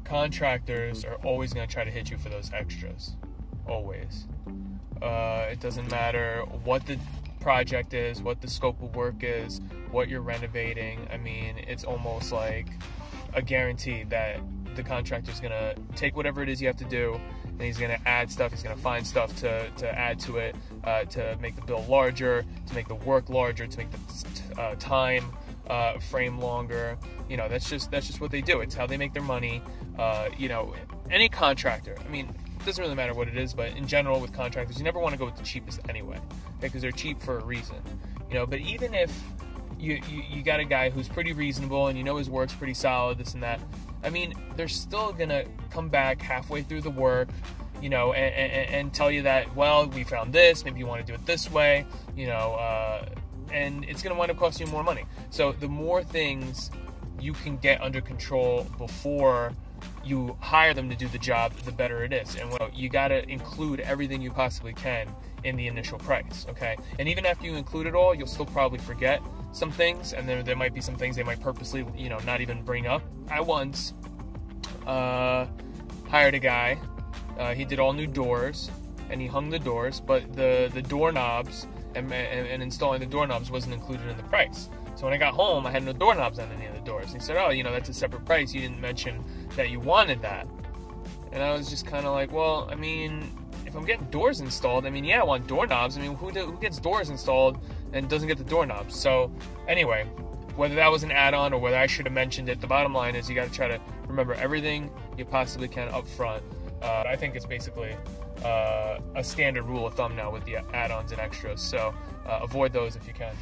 contractors are always going to try to hit you for those extras. Always. It doesn't matter what the project is, what the scope of work is, what you're renovating. I mean, it's almost like a guarantee that the contractor's going to take whatever it is you have to do, and he's going to add stuff. He's going to find stuff to add to it, to make the bill larger, to make the work larger, to make the time frame longer. You know, that's just what they do. It's how they make their money. You know, any contractor, I mean, it doesn't really matter what it is, but in general with contractors, you never want to go with the cheapest anyway, because they're cheap for a reason. You know, but even if you got a guy who's pretty reasonable and you know his work's pretty solid, this and that, I mean, they're still gonna come back halfway through the work, you know, and tell you that, well, we found this, maybe you want to do it this way, you know, and it's gonna wind up costing you more money. So the more things you can get under control before you hire them to do the job, the better it is. And you gotta include everything you possibly can in the initial price, okay? And even after you include it all, you'll still probably forget some things, and there might be some things they might purposely, you know, not even bring up. I once hired a guy. He did all new doors, and he hung the doors, but the doorknobs and installing the doorknobs wasn't included in the price. So when I got home, I had no doorknobs on any of the doors. And he said, oh, you know, that's a separate price. You didn't mention that you wanted that. And I was just kind of like, well, I mean, if I'm getting doors installed, I mean, yeah, I want doorknobs. I mean, who gets doors installed and doesn't get the doorknobs? So anyway, whether that was an add-on or whether I should have mentioned it, the bottom line is you got to try to remember everything you possibly can up front. I think it's basically a standard rule of thumb now with the add-ons and extras. So avoid those if you can.